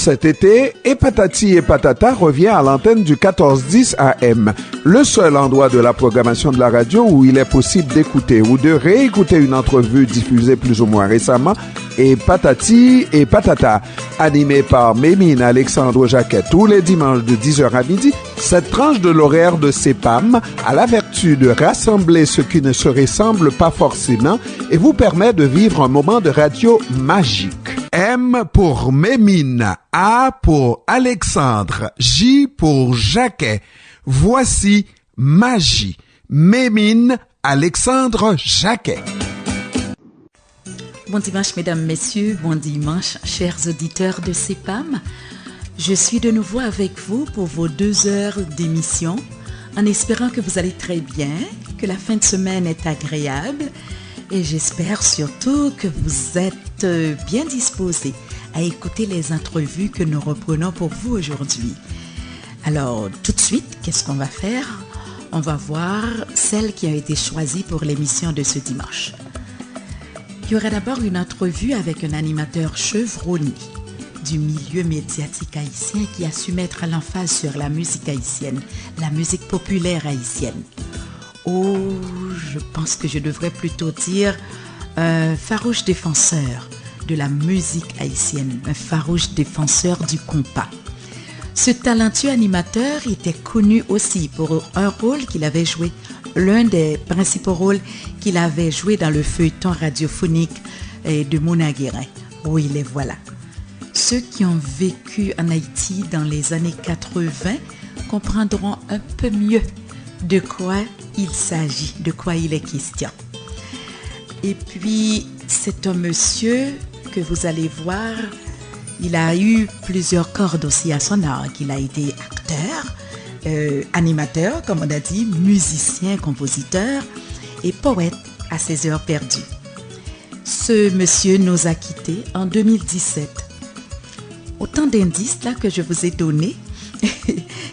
Cet été, Et Patati et Patata revient à l'antenne du 1410 AM, le seul endroit de la programmation de la radio où il est possible d'écouter ou de réécouter une entrevue diffusée plus ou moins récemment, Et Patati et Patata, animé par Mémine Alexandre Jacquet tous les dimanches de 10h à midi. Cette tranche de l'horaire de CEPAM a la vertu de rassembler ce qui ne se ressemble pas forcément et vous permet de vivre un moment de radio magique. M pour Mémine, A pour Alexandre, J pour Jacquet. Voici Magie. Mémine Alexandre Jacquet. Bon dimanche, mesdames, messieurs. Bon dimanche, chers auditeurs de CEPAM. Je suis de nouveau avec vous pour vos 2 heures d'émission, en espérant que vous allez très bien, que la fin de semaine est agréable et j'espère surtout que vous êtes bien disposés à écouter les entrevues que nous reprenons pour vous aujourd'hui. Alors, tout de suite, qu'est-ce qu'on va faire? On va voir celles qui ont été choisies pour l'émission de ce dimanche. Il y aura d'abord une entrevue avec un animateur chevronné du milieu médiatique haïtien qui a su mettre l'emphase sur la musique haïtienne, la musique populaire haïtienne. Oh, je pense que je devrais plutôt dire un farouche défenseur de la musique haïtienne, un farouche défenseur du compas. Ce talentueux animateur était connu aussi pour un rôle qu'il avait joué, l'un des principaux rôles qu'il avait joué dans le feuilleton radiophonique de Mona Guérin. Oui, les voilà. Ceux qui ont vécu en Haïti dans les années 80 comprendront un peu mieux de quoi il s'agit, de quoi il est question. Et puis, c'est un monsieur que vous allez voir, il a eu plusieurs cordes aussi à son arc. Il a été acteur, animateur, comme on a dit, musicien, compositeur et poète à ses heures perdues. Ce monsieur nous a quittés en 2017. Autant d'indices là que je vous ai donnés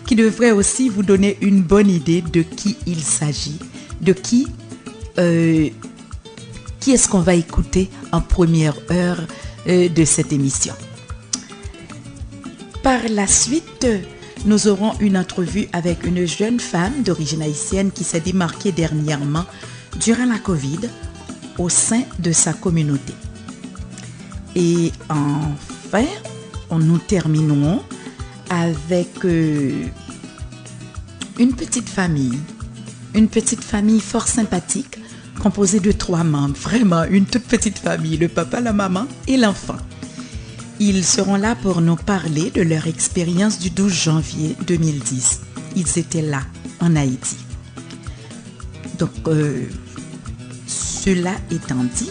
qui devraient aussi vous donner une bonne idée de qui il s'agit, de qui est-ce qu'on va écouter en première heure de cette émission. Par la suite, nous aurons une entrevue avec une jeune femme d'origine haïtienne qui s'est démarquée dernièrement durant la Covid au sein de sa communauté. Et enfin, nous terminerons avec une petite famille fort sympathique composée de 3 membres, vraiment une toute petite famille, le papa, la maman et l'enfant. Ils seront là pour nous parler de leur expérience du 12 janvier 2010. Ils étaient là, en Haïti. Donc, cela étant dit,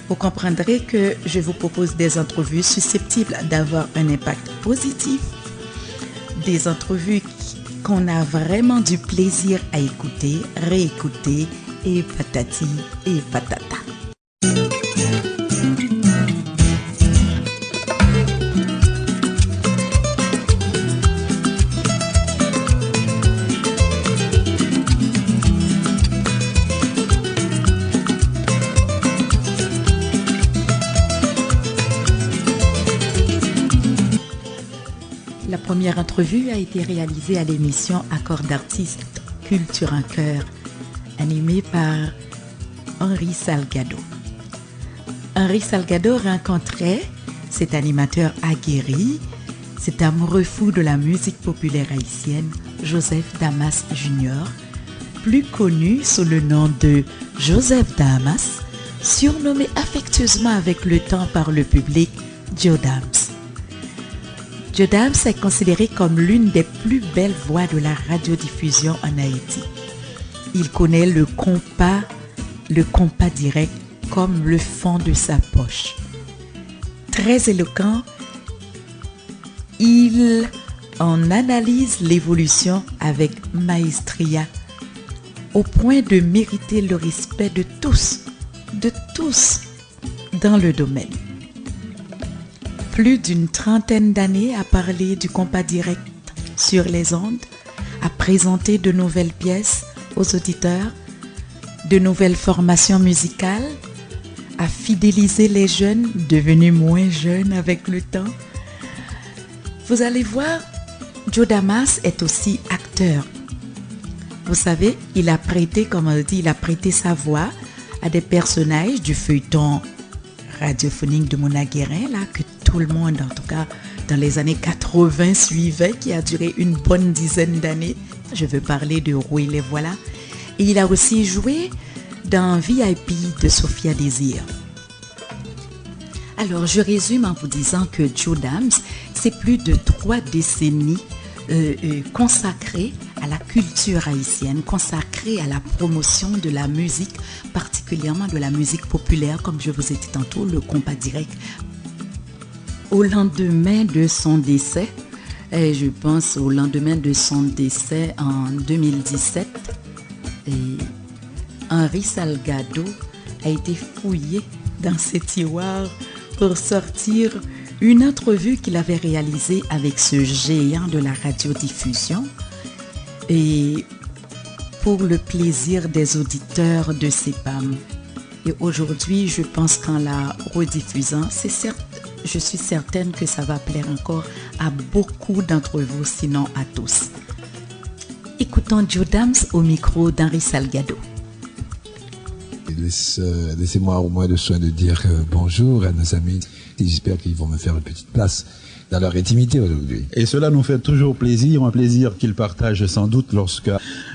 vous comprendrez que je vous propose des entrevues susceptibles d'avoir un impact positif, des entrevues qu'on a vraiment du plaisir à écouter, réécouter, et patati et patata. La première entrevue a été réalisée à l'émission Accord d'artistes Culture en Cœur, animée par Henri Salgado. Henri Salgado rencontrait cet animateur aguerri, cet amoureux fou de la musique populaire haïtienne, Joseph Damas Jr., plus connu sous le nom de Joseph Damas, surnommé affectueusement avec le temps par le public Joe Dams. Joe Dams est considéré comme l'une des plus belles voix de la radiodiffusion en Haïti. Il connaît le compas direct comme le fond de sa poche. Très éloquent, il en analyse l'évolution avec maestria, au point de mériter le respect de tous dans le domaine. Plus d'une trentaine d'années à parler du compas direct sur les ondes, à présenter de nouvelles pièces aux auditeurs, de nouvelles formations musicales, à fidéliser les jeunes devenus moins jeunes avec le temps. Vous allez voir, Joe Damas est aussi acteur. Vous savez, il a prêté, comme on dit, il a prêté sa voix à des personnages du feuilleton radiophonique de Mona Guérin, là, que tout le monde, en tout cas, dans les années 80 suivait, qui a duré une bonne dizaine d'années. Je veux parler de Rouet les voilà. Et il a aussi joué dans VIP de Sophia Désir. Alors, je résume en vous disant que Joe Dams, c'est plus de 3 décennies consacrées à la culture haïtienne, consacrées à la promotion de la musique, particulièrement de la musique populaire, comme je vous ai dit tantôt, le compas direct. Au lendemain de son décès, et je pense au lendemain de son décès en 2017, Henri Salgado a été fouillé dans ses tiroirs pour sortir une entrevue qu'il avait réalisée avec ce géant de la radiodiffusion et pour le plaisir des auditeurs de CEPAM. Et aujourd'hui, je pense qu'en la rediffusant, je suis certaine que ça va plaire encore à beaucoup d'entre vous, sinon à tous. Écoutons Joe Dams au micro d'Henri Salgado. Laissez-moi au moins le soin de dire bonjour à nos amis. J'espère qu'ils vont me faire une petite place dans leur intimité aujourd'hui. Et cela nous fait toujours plaisir, un plaisir qu'ils partagent sans doute lorsque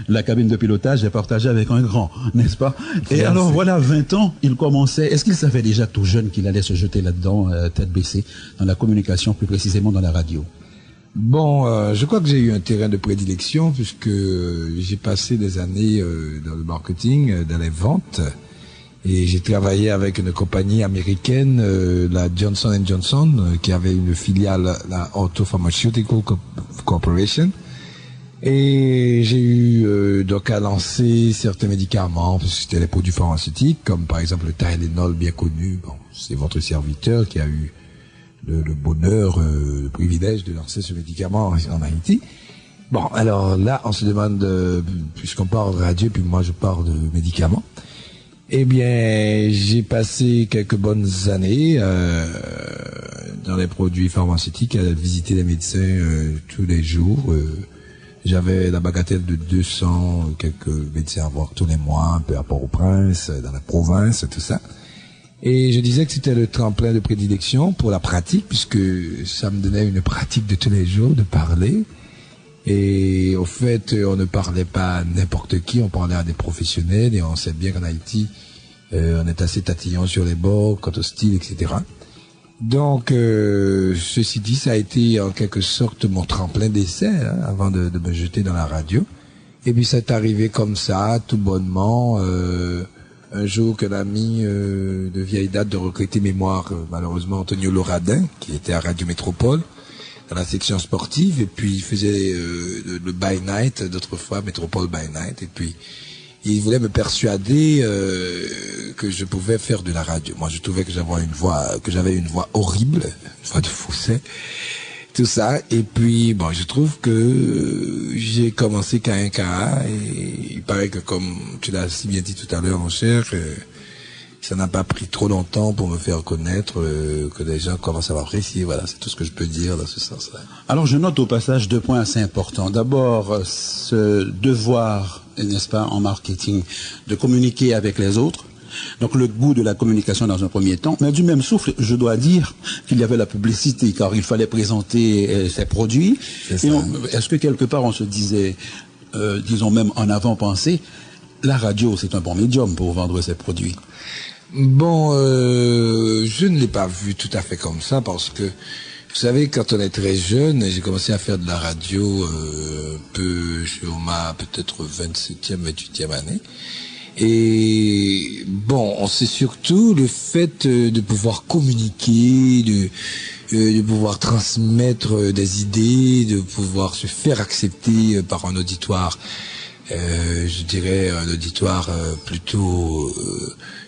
la cabine de pilotage est partagée avec un grand, n'est-ce pas? Et merci. Alors voilà, 20 ans, il commençait. Est-ce qu'il savait déjà tout jeune qu'il allait se jeter là-dedans, tête baissée, dans la communication, plus précisément dans la radio? Bon, je crois que j'ai eu un terrain de prédilection puisque j'ai passé des années dans le marketing, dans les ventes. Et j'ai travaillé avec une compagnie américaine, la Johnson & Johnson, qui avait une filiale, la Auto Pharmaceutical Corporation. Et j'ai eu donc à lancer certains médicaments, parce que c'était les produits pharmaceutiques, comme par exemple le Tylenol bien connu. Bon, c'est votre serviteur qui a eu le bonheur, le privilège de lancer ce médicament en Haïti. Bon, alors là, on se demande, puisqu'on parle de radio, puis moi je parle de médicaments. Eh bien, j'ai passé quelques bonnes années dans les produits pharmaceutiques à visiter les médecins tous les jours. J'avais la bagatelle de 200 quelques médecins à voir tous les mois, un peu à Port-au-Prince, dans la province, tout ça. Et je disais que c'était le tremplin de prédilection pour la pratique, puisque ça me donnait une pratique de tous les jours, de parler. Et au fait, on ne parlait pas à n'importe qui, on parlait à des professionnels, et on sait bien qu'en Haïti, on est assez tatillon sur les bords, quant au style, etc. Donc, ceci dit, ça a été en quelque sorte mon tremplin d'essai, hein, avant de me jeter dans la radio. Et puis, c'est arrivé comme ça, tout bonnement, un jour qu'un ami de vieille date de retraité mémoire, malheureusement Antonio Loradin, qui était à Radio Métropole, dans la section sportive, et puis il faisait le by night, d'autres fois Métropole by night, et puis il voulait me persuader que je pouvais faire de la radio. Moi, je trouvais que j'avais une voix horrible, une voix de fausset, tout ça. Et puis, bon, je trouve que j'ai commencé K1KA, et il paraît que, comme tu l'as si bien dit tout à l'heure, mon cher, ça n'a pas pris trop longtemps pour me faire connaître, que les gens commencent à m'apprécier. Voilà, c'est tout ce que je peux dire dans ce sens-là. Alors, je note au passage 2 points assez importants. D'abord, ce devoir, n'est-ce pas, en marketing, de communiquer avec les autres. Donc, le goût de la communication dans un premier temps. Mais du même souffle, je dois dire qu'il y avait la publicité, car il fallait présenter ses produits. Est-ce que quelque part, on se disait, disons même en avant-pensée, la radio, c'est un bon médium pour vendre ses produits? Bon, je ne l'ai pas vu tout à fait comme ça, parce que, vous savez, quand on est très jeune, j'ai commencé à faire de la radio un peu sur ma peut-être 27e, 28e année. Et bon, on sait surtout le fait de pouvoir communiquer, de pouvoir transmettre des idées, de pouvoir se faire accepter par un auditoire. Je dirais un auditoire plutôt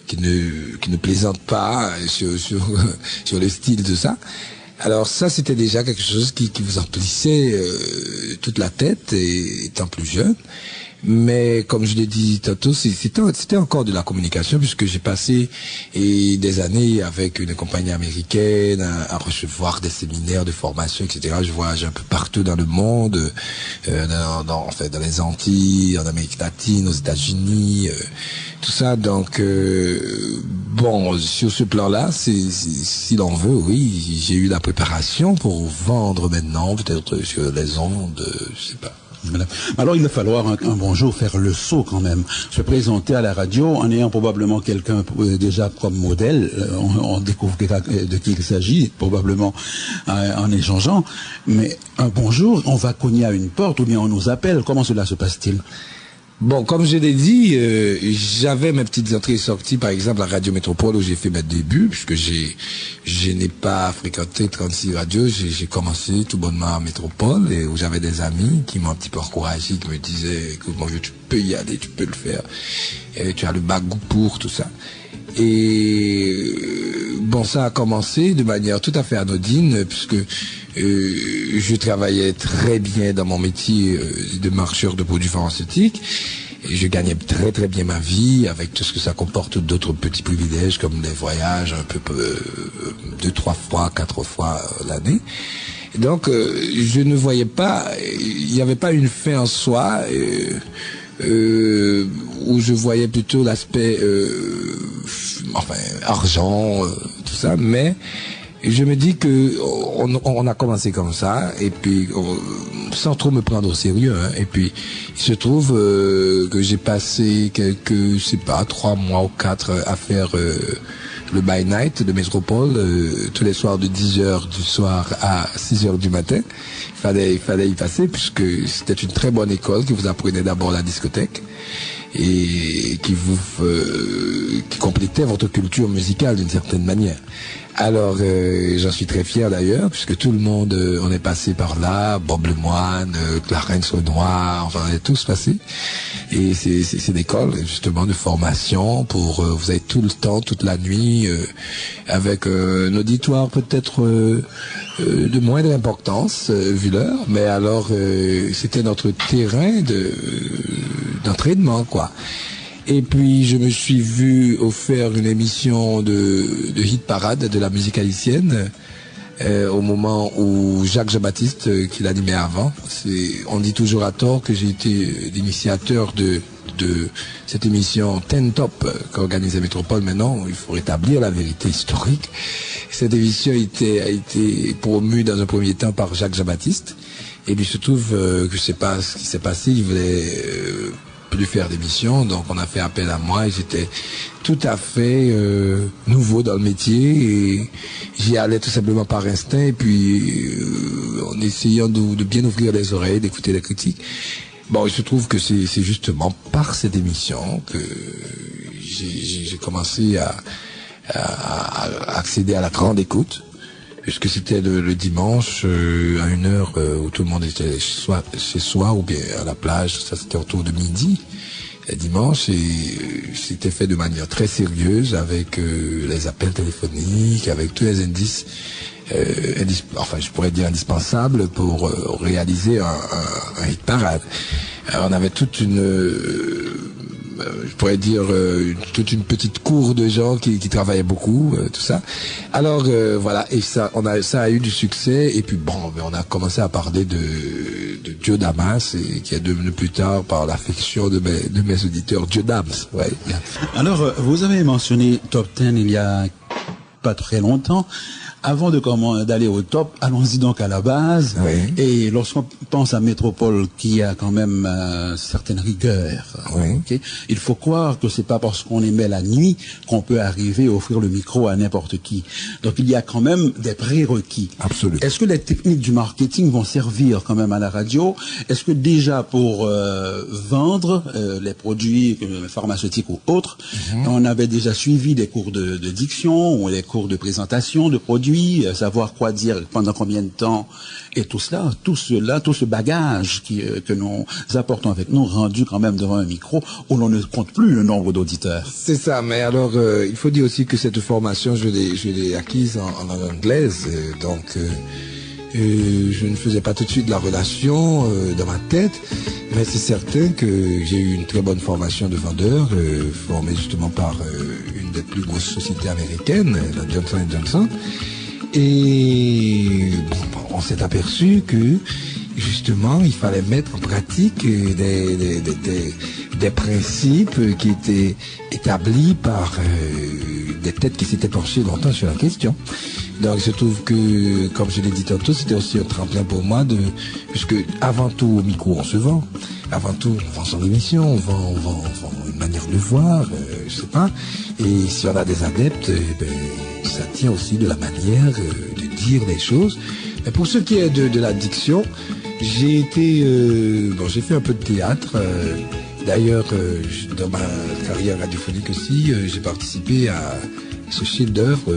qui ne plaisante pas sur le style de ça. Alors ça, c'était déjà quelque chose qui vous emplissait toute la tête, étant plus jeune. Mais comme je l'ai dit tantôt, c'était encore de la communication, puisque j'ai passé des années avec une compagnie américaine à recevoir des séminaires de formation, etc. Je voyage un peu partout dans le monde, dans les Antilles, en Amérique latine, aux États-Unis, tout ça. Donc bon, sur ce plan-là, si l'on veut, oui, j'ai eu la préparation pour vendre maintenant, peut-être sur les ondes, je sais pas. Voilà. Alors il va falloir un bon jour faire le saut quand même, se présenter à la radio en ayant probablement quelqu'un déjà comme modèle. On découvre de qui il s'agit, probablement en échangeant. Mais un bon jour, on va cogner à une porte ou bien on nous appelle. Comment cela se passe-t-il? Bon, comme je l'ai dit, j'avais mes petites entrées et sorties, par exemple, à Radio Métropole où j'ai fait mes débuts, puisque je n'ai pas fréquenté 36 radios. J'ai commencé tout bonnement à Métropole, et où j'avais des amis qui m'ont un petit peu encouragé, qui me disaient que bon, tu peux y aller, tu peux le faire, et tu as le bagou pour tout ça. Et bon, ça a commencé de manière tout à fait anodine, puisque je travaillais très bien dans mon métier de marcheur de produits pharmaceutiques, et je gagnais très très bien ma vie avec tout ce que ça comporte d'autres petits privilèges comme les voyages un peu 2, 3 fois, 4 fois l'année. Donc je ne voyais pas, il n'y avait pas une fin en soi, où je voyais plutôt l'aspect argent, tout ça, mais je me dis que on a commencé comme ça, et puis sans trop me prendre au sérieux, hein, et puis il se trouve que j'ai passé quelques, je sais pas, 3 mois ou 4 à faire le by night de Métropole, tous les soirs de 10h du soir à 6h du matin. Il fallait y passer, puisque c'était une très bonne école qui vous apprenait d'abord la discothèque et qui complétait votre culture musicale d'une certaine manière. Alors, j'en suis très fier d'ailleurs, puisque tout le monde, on est passé par là, Bob Lemoine, Clarence Renoir, enfin, on est tous passés. Et c'est une école, justement, de formation pour, vous avez tout le temps, toute la nuit, avec un auditoire peut-être de moindre importance, vu l'heure, mais alors, c'était notre terrain d'entraînement, quoi. Et puis je me suis vu offrir une émission de hit parade de la musique haïtienne au moment où Jacques Jean-Baptiste, qui l'animait avant, on dit toujours à tort que j'ai été l'initiateur de cette émission Ten Top qu'organisait Métropole. Maintenant, il faut rétablir la vérité historique. Cette émission a été promue dans un premier temps par Jacques Jean-Baptiste, et puis il se trouve que je sais pas ce qui s'est passé, il voulait plus faire d'émissions, donc on a fait appel à moi, et j'étais tout à fait nouveau dans le métier, et j'y allais tout simplement par instinct, et puis en essayant de bien ouvrir les oreilles, d'écouter les critiques. Bon, il se trouve que c'est justement par cette émission que j'ai commencé à accéder à la grande écoute, puisque c'était le dimanche à 1h où tout le monde était soit chez soi ou bien à la plage. Ça, c'était autour de midi, le dimanche, et c'était fait de manière très sérieuse, avec les appels téléphoniques, avec tous les indices, je pourrais dire indispensables pour réaliser un hit parade. Alors, on avait toute je pourrais dire toute une petite cour de gens qui travaillaient beaucoup, tout ça. Alors voilà, et ça a eu du succès, et puis bon, on a commencé à parler de Joe Damas, et qui est devenu plus tard, par l'affection de mes auditeurs, Joe Dams. Ouais. Alors vous avez mentionné Top 10 il y a pas très longtemps. Avant d'aller au top, allons-y donc à la base. Oui. Et lorsqu'on pense à Métropole, qui a quand même certaines rigueurs, oui. Okay, il faut croire que c'est pas parce qu'on émet la nuit qu'on peut arriver à offrir le micro à n'importe qui. Donc il y a quand même des prérequis. Absolument. Est-ce que les techniques du marketing vont servir quand même à la radio? Est-ce que déjà pour vendre les produits pharmaceutiques ou autres, on avait déjà suivi des cours de diction ou des cours de présentation de produits, savoir quoi dire pendant combien de temps, et tout cela, tout ce bagage que nous apportons avec nous, rendu quand même devant un micro où l'on ne compte plus le nombre d'auditeurs. C'est ça, mais alors il faut dire aussi que cette formation, je l'ai acquise en anglaise, donc Je ne faisais pas tout de suite la relation dans ma tête, mais c'est certain que j'ai eu une très bonne formation de vendeur, formée justement par une des plus grosses sociétés américaines, la Johnson & Johnson. Et bon, on s'est aperçu que justement il fallait mettre en pratique des principes qui étaient établis par des têtes qui s'étaient penchées longtemps sur la question. Donc il se trouve que, comme je l'ai dit tantôt, c'était aussi un tremplin pour moi puisque avant tout au micro on se vend, avant tout on vend son émission, on vend une manière de voir, je sais pas. Et si on a des adeptes, ça tient aussi de la manière de dire les choses. Et pour ce qui est de la diction, j'ai fait un peu de théâtre. D'ailleurs, dans ma carrière radiophonique aussi, j'ai participé à ce chef-d'œuvre,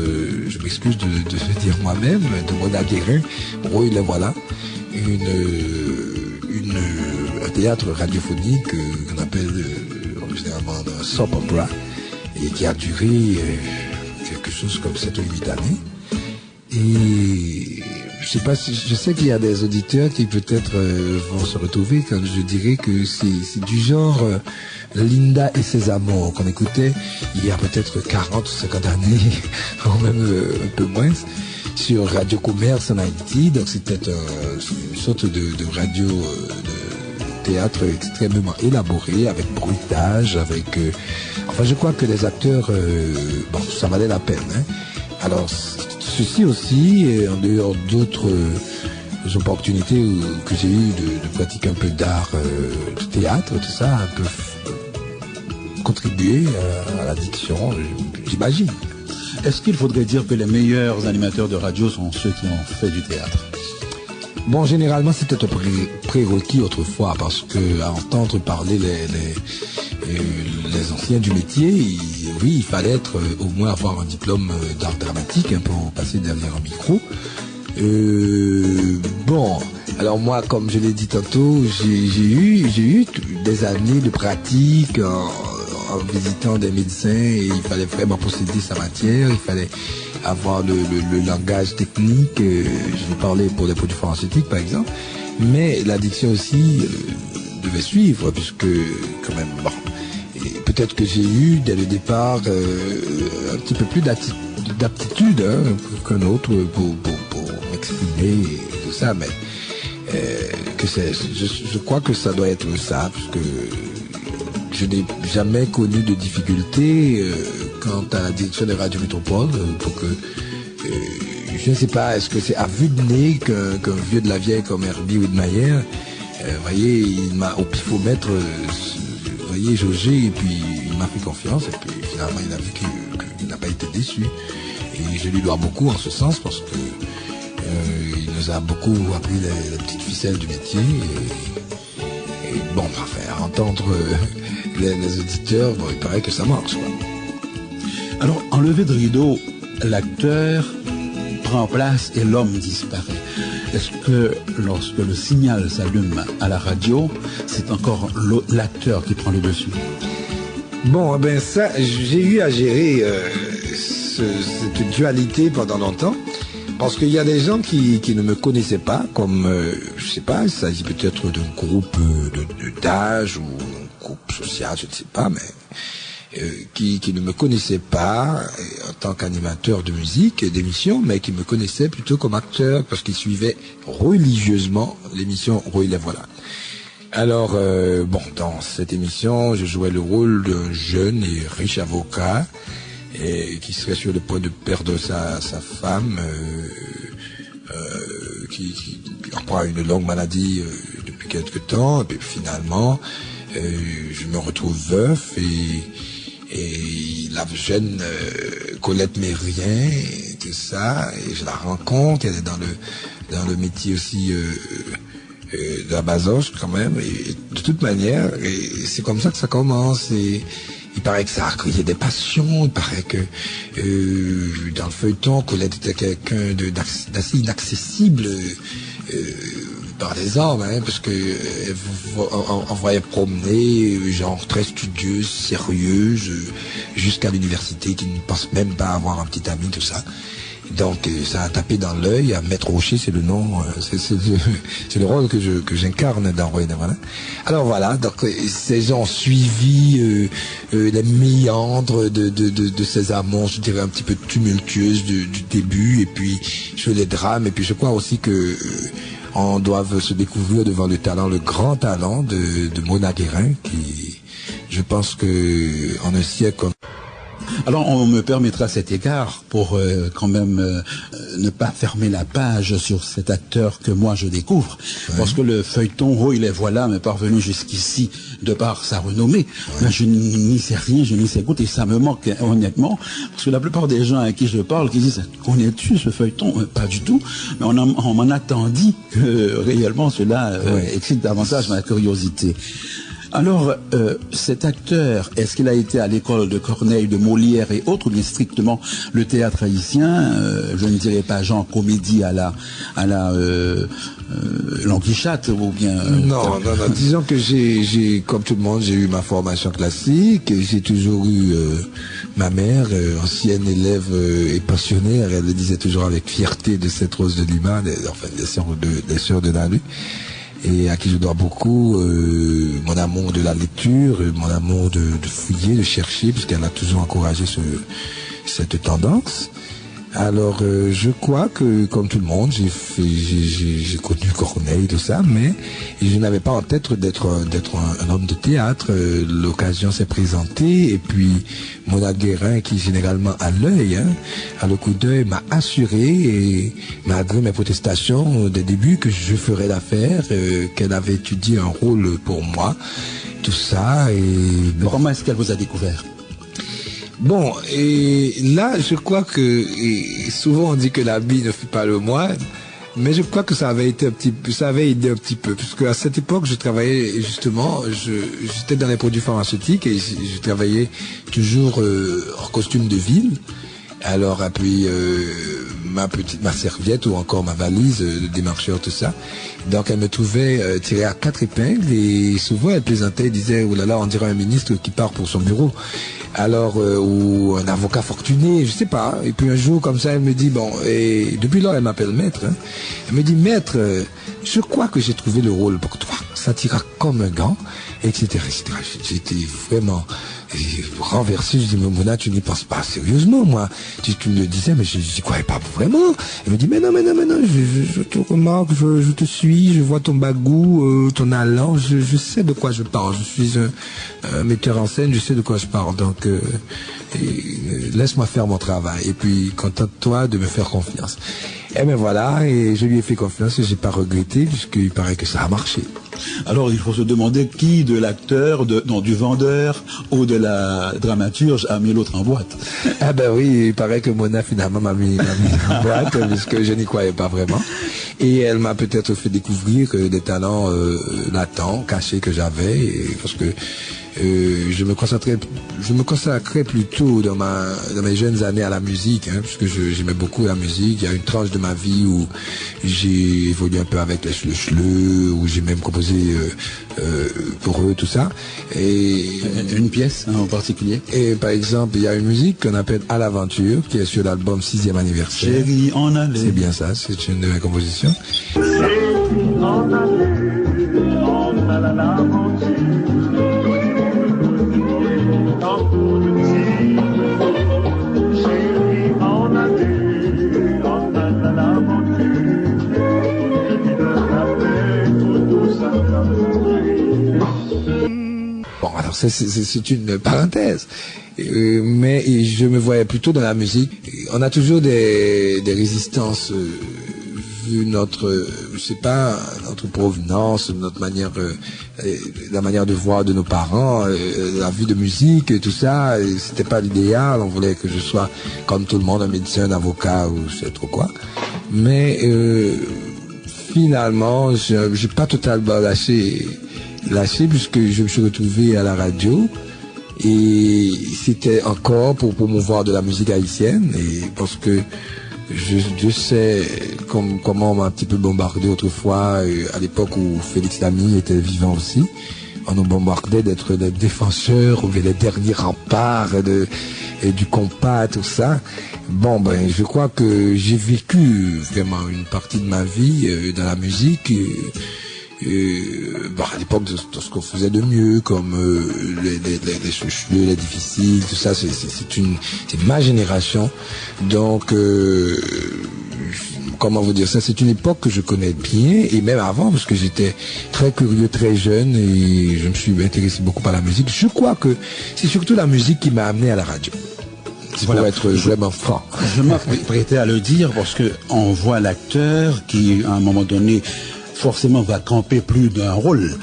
je m'excuse de le dire moi-même, de Mona Guérin, Roy les voilà, un théâtre radiophonique qu'on appelle généralement un soap opera, et qui a duré quelque chose comme 7 ou 8 années. Et je sais qu'il y a des auditeurs qui peut-être vont se retrouver quand je dirais que c'est du genre Linda et ses amours qu'on écoutait il y a peut-être 40 ou 50 années, ou même un peu moins, sur Radio Commerce en Haïti. Donc c'était une sorte de radio de théâtre extrêmement élaboré, avec bruitage, avec... je crois que les acteurs, ça valait la peine. Hein. Alors, ceci aussi, en dehors d'autres opportunités que j'ai eues de pratiquer un peu d'art, de théâtre, tout ça, un peu contribué à l'addiction, j'imagine. Est-ce qu'il faudrait dire que les meilleurs animateurs de radio sont ceux qui ont fait du théâtre? Bon, généralement, c'était un prérequis autrefois, parce que à entendre parler les anciens du métier, il fallait au moins avoir un diplôme d'art dramatique pour passer derrière un micro. Alors moi, comme je l'ai dit tantôt, j'ai eu des années de pratique en visitant des médecins, et il fallait vraiment posséder sa matière, il fallait avoir le langage technique. Je vais parler pour les produits pharmaceutiques par exemple, mais l'addiction aussi devait suivre, puisque quand même, peut-être que j'ai eu dès le départ un petit peu plus d'aptitude qu'un autre pour m'exprimer et tout ça, mais je crois que ça doit être ça, puisque je n'ai jamais connu de difficulté quant à la direction des radios métropoles, pour que je ne sais pas, est-ce que c'est à vue de nez qu'un vieux de la vieille comme Herbie Widmayer, voyez, il m'a au pifomètre, jaugé, et puis il m'a fait confiance, et puis finalement il a vu qu'il n'a pas été déçu, et je lui dois beaucoup en ce sens, parce que il nous a beaucoup appris les petites ficelles du métier, et à entendre les auditeurs, il paraît que ça marche, quoi. Alors, en levée de rideau, l'acteur prend place et l'homme disparaît. Est-ce que lorsque le signal s'allume à la radio, c'est encore l'acteur qui prend le dessus? Ça, j'ai eu à gérer cette dualité pendant longtemps, parce qu'il y a des gens qui ne me connaissaient pas, comme, je sais pas, il s'agit peut-être d'un groupe d'âge ou un groupe social, je ne sais pas, mais qui ne me connaissaient pas en tant qu'animateur de musique et d'émission, mais qui me connaissaient plutôt comme acteur, parce qu'ils suivaient religieusement l'émission Roy les voilà. Alors, dans cette émission, je jouais le rôle d'un jeune et riche avocat qui serait sur le point de perdre sa femme, qui reprend une longue maladie depuis quelque temps, et puis finalement, je me retrouve veuf, et la jeune Colette Mérien, et tout ça, et je la rencontre, elle est dans le métier aussi de la basoche quand même, et de toute manière, et c'est comme ça que ça commence, et il paraît que ça a créé des passions, il paraît que dans le feuilleton, Colette était quelqu'un d'assez inaccessible par les hommes, parce que on voyait promener, genre très studieuse, sérieuse, jusqu'à l'université, qui ne pense même pas avoir un petit ami, tout ça. Donc ça a tapé dans l'œil. Maître Rocher, c'est le nom, c'est le rôle que j'incarne dans Roy Neverland. Alors voilà, donc ces gens ont suivi les méandres de ces amants, je dirais un petit peu tumultueuses du début, et puis les drames, et puis je crois aussi que on doit se découvrir devant le grand talent de Mona Guérin, qui, je pense que en un siècle comme... Alors, on me permettra cet égard pour quand même ne pas fermer la page sur cet acteur que moi je découvre, parce que le feuilleton Roy les voilà m'est parvenu jusqu'ici de par sa renommée. Mais je n'y sais rien, je n'y sais goutte, et ça me manque honnêtement, parce que la plupart des gens à qui je parle qui disent « Connais-tu ce feuilleton ?» Pas du tout, mais on m'en attendit que réellement cela excite davantage ma curiosité. Alors, cet acteur, est-ce qu'il a été à l'école de Corneille, de Molière et autres, ou bien strictement le théâtre haïtien, je ne dirais pas genre comédie à la Languichat, ou bien... Non, disons que j'ai, comme tout le monde, j'ai eu ma formation classique, j'ai toujours eu ma mère, ancienne élève et pensionnaire, elle le disait toujours avec fierté de cette Rose de Lima, des sœurs de Nalu, et à qui je dois beaucoup mon amour de la lecture, mon amour de fouiller, de chercher, puisqu'elle a toujours encouragé cette tendance. Alors je crois que comme tout le monde, j'ai connu Corneille, tout ça, mais je n'avais pas en tête d'être un homme de théâtre. L'occasion s'est présentée, et puis Mona Guérin, qui généralement a l'œil, a le coup d'œil, m'a assuré, et malgré mes protestations des débuts, que je ferais l'affaire, qu'elle avait étudié un rôle pour moi, tout ça. Et bon. Comment est-ce qu'elle vous a découvert? Bon, et là, je crois que souvent on dit que l'habit ne fait pas le moine, mais je crois que ça avait aidé un petit peu, puisque à cette époque, je travaillais justement, j'étais dans les produits pharmaceutiques, et je travaillais toujours en costume de ville. Alors, et puis ma serviette ou encore ma valise de démarcheur, tout ça. Donc elle me trouvait tirée à 4 épingles, et souvent elle plaisantait, elle disait « Oh là là, on dirait un ministre qui part pour son bureau ». Alors, ou un avocat fortuné, je sais pas. Et puis un jour, comme ça, elle me dit, bon, et depuis lors, elle m'appelle maître. Elle me dit, maître, je crois que j'ai trouvé le rôle pour toi. Ça t'ira comme un gant, etc., etc. J'étais vraiment renversé. Je dis, mais Mona, tu n'y penses pas sérieusement, moi. Tu me le disais, mais je n'y croyais pas vraiment. Elle me dit, mais non, je te remarque, je te suis, je vois ton bagou, ton allant, je sais de quoi je parle. Je suis un metteur en scène, je sais de quoi je parle. Donc, laisse-moi faire mon travail. Et puis, contente-toi de me faire confiance. Et ben voilà, et je lui ai fait confiance, et j'ai pas regretté, puisqu'il paraît que ça a marché. Alors, il faut se demander qui de l'acteur, du vendeur ou de la dramaturge a mis l'autre en boîte. Ah ben oui, il paraît que Mona finalement m'a mis en boîte, puisque je n'y croyais pas vraiment. Et elle m'a peut-être fait découvrir des talents latents, cachés que j'avais, parce que je me consacrais plutôt dans mes jeunes années à la musique, puisque j'aimais beaucoup la musique. Il y a une tranche de ma vie où j'ai évolué un peu avec les Schleu, où j'ai même composé pour eux, tout ça. Et une pièce en particulier. Et par exemple, il y a une musique qu'on appelle À l'aventure, qui est sur l'album 6e anniversaire. Chérie, en allée. C'est bien ça, c'est une de mes compositions. Chérie, en allée, en allant à l'aventure. Bon, alors c'est une parenthèse, mais je me voyais plutôt dans la musique. On a toujours des résistances vu notre, je sais pas, notre provenance, notre manière, la manière de voir de nos parents, la vie de musique et tout ça, c'était pas l'idéal. On voulait que je sois comme tout le monde, un médecin, un avocat ou je sais trop quoi. Mais finalement, j'ai pas totalement lâché puisque je me suis retrouvé à la radio. Et c'était encore pour promouvoir de la musique haïtienne, et parce que je sais comment on m'a un petit peu bombardé autrefois, à l'époque où Félix Lamy était vivant aussi. On nous bombardait d'être des défenseurs ou les derniers remparts du compas, tout ça. Bon, ben, je crois que j'ai vécu vraiment une partie de ma vie dans la musique. Bon, à l'époque de ce qu'on faisait de mieux, comme les cheveux, les difficiles, tout ça, c'est ma génération. Donc, comment vous dire ça, c'est une époque que je connais bien, et même avant, parce que j'étais très curieux, très jeune, et je me suis intéressé beaucoup par la musique. Je crois que c'est surtout la musique qui m'a amené à la radio. C'est pour être vraiment franc. Je m'apprêtais à le dire parce que on voit l'acteur qui, à un moment donné, forcément va camper plus d'un rôle,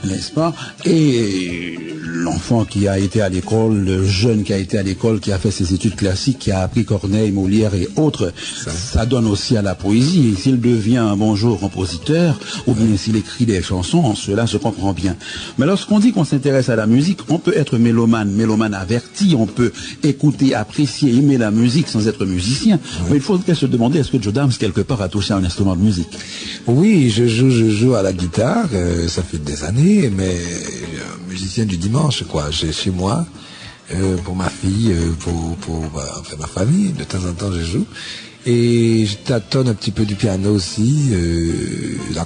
n'est-ce pas? Et l'enfant qui a été à l'école, le jeune qui a été à l'école, qui a fait ses études classiques, qui a appris Corneille, Molière et autres, ça donne aussi à la poésie. Et s'il devient un bon jour compositeur, ou bien s'il écrit des chansons, cela se comprend bien. Mais lorsqu'on dit qu'on s'intéresse à la musique, on peut être mélomane averti, on peut écouter, apprécier, aimer la musique sans être musicien. Mais il faudrait se demander, est-ce que Joe Dams, quelque part, a touché à un instrument de musique? Oui, je joue à la guitare, ça fait des années, mais musicien du dimanche, quoi. J'ai chez moi, pour ma fille, pour ma famille, de temps en temps je joue. Et je tâtonne un petit peu du piano aussi, la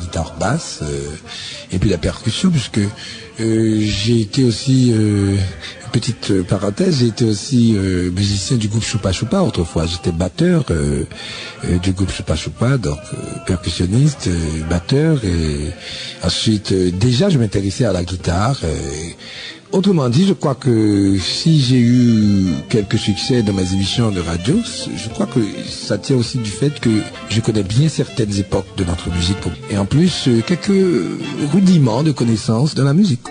guitare basse, et puis la percussion, puisque j'ai été aussi, petite parenthèse, j'ai été aussi musicien du groupe Choupa Choupa autrefois. J'étais batteur du groupe Choupa Choupa, donc percussionniste, batteur, et ensuite déjà je m'intéressais à la guitare. Autrement dit, je crois que si j'ai eu quelques succès dans mes émissions de radio, je crois que ça tient aussi du fait que je connais bien certaines époques de notre musique. Et en plus, quelques rudiments de connaissances de la musique.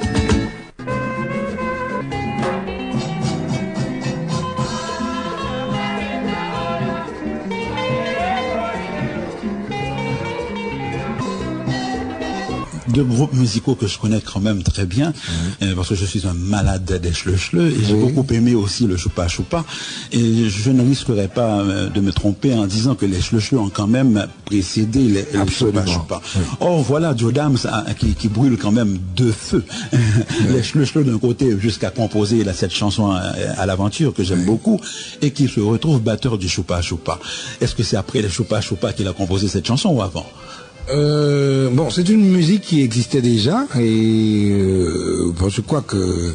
Deux groupes musicaux que je connais quand même très bien, parce que je suis un malade des Schleu et j'ai beaucoup aimé aussi le Choupa Choupa, et je ne risquerais pas de me tromper en disant que les Schleu ont quand même précédé les Choupa Choupa. Or voilà Joe Dams qui brûle quand même de feu. Les Schleu d'un côté jusqu'à composer cette chanson à l'aventure que j'aime beaucoup, et qui se retrouve batteur du Choupa Choupa. Est-ce que c'est après les Choupa Choupa qu'il a composé cette chanson ou avant? Bon, c'est une musique qui existait déjà, et bon, je crois que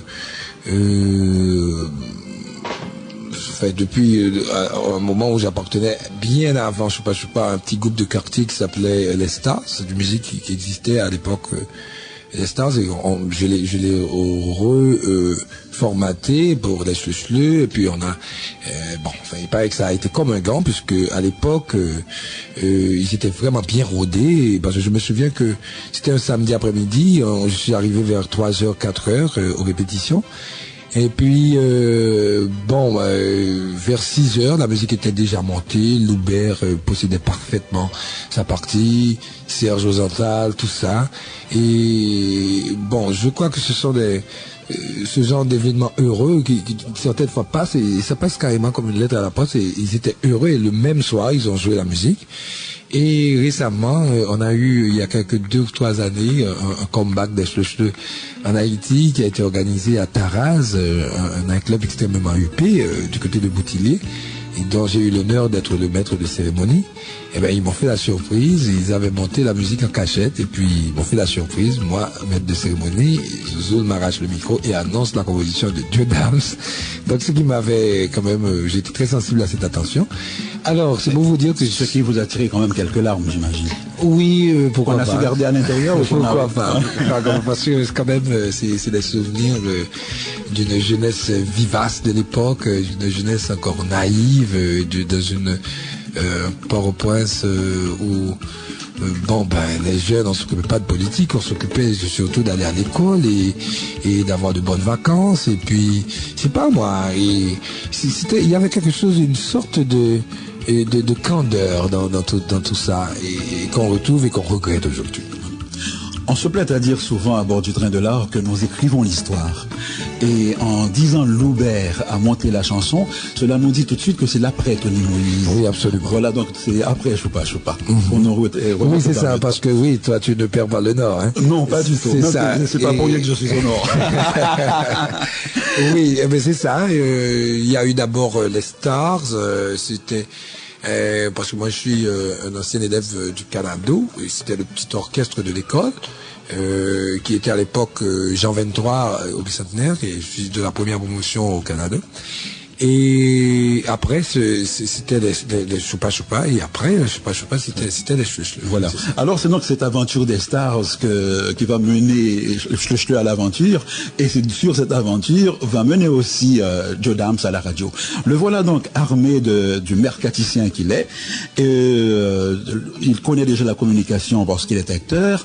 depuis un moment où j'appartenais bien avant Choupa Choupa à un petit groupe de quartier qui s'appelait Les Stars. C'est une musique qui existait à l'époque. Les Stars, et je l'ai reformaté pour les Schleu, et puis on a il paraît que ça a été comme un gant, puisque à l'époque ils étaient vraiment bien rodés, parce que je me souviens que c'était un samedi après-midi, je suis arrivé vers 3h, 4h aux répétitions. Et puis, vers 6h, la musique était déjà montée. Loubert possédait parfaitement sa partie, Serge Ozental, tout ça. Et bon, je crois que ce sont ce genre d'événements heureux qui certaines fois passent, et ça passe carrément comme une lettre à la poste, et ils étaient heureux, et le même soir, ils ont joué la musique. Et récemment, on a eu, il y a quelques 2 ou 3 années, un comeback des Schleu en Haïti qui a été organisé à Taraz, un club extrêmement huppé du côté de Boutillier, et dont j'ai eu l'honneur d'être le maître de cérémonie. Et ben ils m'ont fait la surprise, ils avaient monté la musique en cachette, et puis ils m'ont fait la surprise, moi, maître de cérémonie, Zoul m'arrache le micro et annonce la composition de Joe Dams. Donc ce qui m'avait quand même, j'étais très sensible à cette attention. Alors, c'est pour vous dire que ce qui vous a tiré quand même quelques larmes, j'imagine. Oui, pourquoi pas. On a su garder à l'intérieur ou pourquoi pas. Parce que quand même, c'est des souvenirs d'une jeunesse vivace de l'époque, d'une jeunesse encore naïve, dans une Port-au-Prince où les jeunes, on s'occupait pas de politique, on s'occupait surtout d'aller à l'école et d'avoir de bonnes vacances, et puis c'est pas moi, et il y avait quelque chose, une sorte de candeur dans tout ça, et qu'on retrouve et qu'on regrette aujourd'hui. On se plaît à dire souvent à bord du train de l'art que nous écrivons l'histoire. Et en disant Loubert a monté la chanson, cela nous dit tout de suite que c'est l'après Tony Moïse. Oui, absolument. Voilà, donc c'est après Choupa Choupa. Oui, c'est ça, parce que oui, toi tu ne perds pas le nord. Hein. Non, pas du tout. C'est ça. C'est pas pour rien que je suis au nord. Oui, mais c'est ça. Il y a eu d'abord les Stars. C'était parce que moi je suis un ancien élève du Canado. C'était le petit orchestre de l'école. Qui était à l'époque Jean 23 au bicentenaire, et je suis de la première promotion au Canada. Et après c'était les Choupa Choupa, et après Choupa Choupa c'était les Chouch. Voilà. Alors c'est donc cette aventure des Stars qui va mener Chouch à l'aventure, et c'est sur cette aventure va mener aussi Joe Dams à la radio. Le voilà donc armé du mercaticien qu'il est. Il connaît déjà la communication parce qu'il est acteur.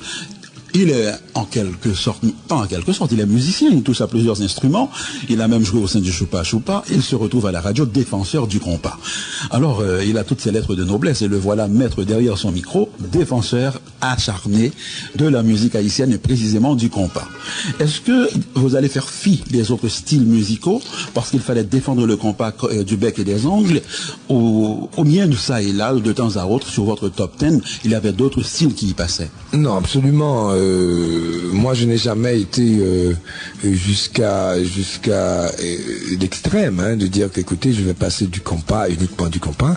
Il est en quelque sorte, pas en quelque sorte, il est musicien, il touche à plusieurs instruments, il a même joué au sein du Choupa Choupa, il se retrouve à la radio défenseur du compas. Alors, il a toutes ses lettres de noblesse, et le voilà maître derrière son micro, défenseur acharné de la musique haïtienne et précisément du compas. Est-ce que vous allez faire fi des autres styles musicaux, parce qu'il fallait défendre le compas du bec et des ongles, ou bien de ça et là, de temps à autre, sur votre top 10, il y avait d'autres styles qui y passaient? Non, absolument. Moi, je n'ai jamais été jusqu'à l'extrême, hein, de dire qu'écoutez, je vais passer du compas, uniquement du compas,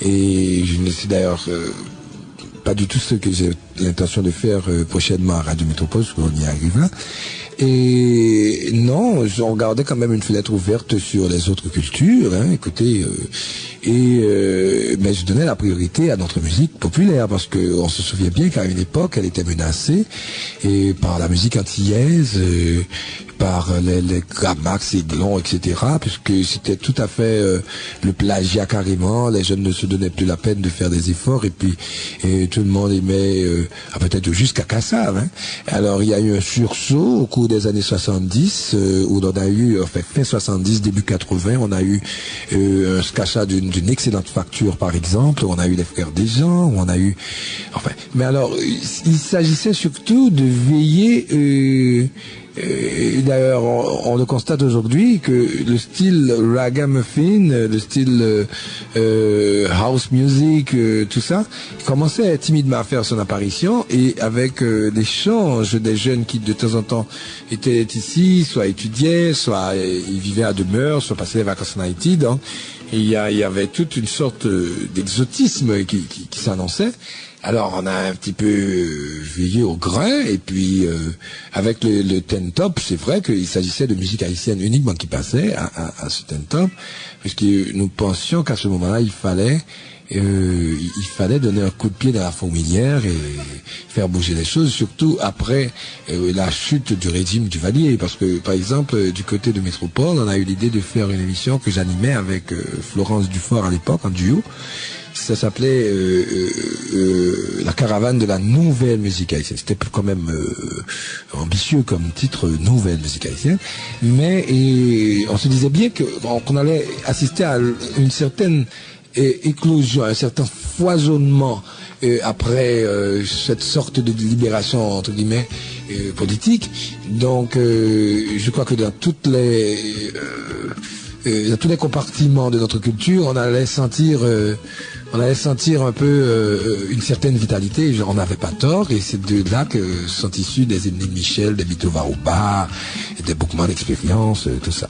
et je ne sais d'ailleurs pas du tout ce que j'ai l'intention de faire prochainement à Radio Métropole, parce qu'on y arrivera. Et non, on regardait quand même une fenêtre ouverte sur les autres cultures, hein, écoutez, mais je donnais la priorité à notre musique populaire, parce que on se souvient bien qu'à une époque, elle était menacée et par la musique antillaise, par les Gramax, Aiglon, etc., puisque c'était tout à fait le plagiat carrément. Les jeunes ne se donnaient plus la peine de faire des efforts, et puis tout le monde aimait peut-être jusqu'à Kassav. Hein. Alors il y a eu un sursaut au cours des années 70, où on a eu, enfin fin 70, début 80, on a eu un scachat d'une excellente facture, par exemple. On a eu les Frères des Gens, on a eu, enfin, mais alors il s'agissait surtout de veiller. D'ailleurs, on le constate aujourd'hui que le style ragamuffin, le style house music, tout ça, commençait timidement à faire son apparition, et avec l'échange des jeunes qui de temps en temps étaient ici, soit étudiaient, soit ils vivaient à demeure, soit passaient les vacances en Haïti. Donc, il y avait toute une sorte d'exotisme qui s'annonçait. Alors on a un petit peu veillé au grain, et puis avec le ten top, c'est vrai qu'il s'agissait de musique haïtienne uniquement qui passait à ce ten top, puisque nous pensions qu'à ce moment-là il fallait donner un coup de pied dans la fourmilière et faire bouger les choses, surtout après la chute du régime du Valier, parce que par exemple du côté de Métropole, on a eu l'idée de faire une émission que j'animais avec Florence Dufort à l'époque en duo. Ça s'appelait La caravane de la nouvelle musique haïtienne. C'était quand même ambitieux comme titre, nouvelle musique haïtienne. Mais on se disait bien qu'on allait assister à une certaine éclosion, un certain foisonnement après cette sorte de libération entre guillemets politique. Donc je crois que dans tous les compartiments de notre culture, on allait sentir un peu une certaine vitalité. On n'avait pas tort, et c'est de là que sont issus des Émile Michel, des Bito Varouba, des Boukman d'expérience, tout ça.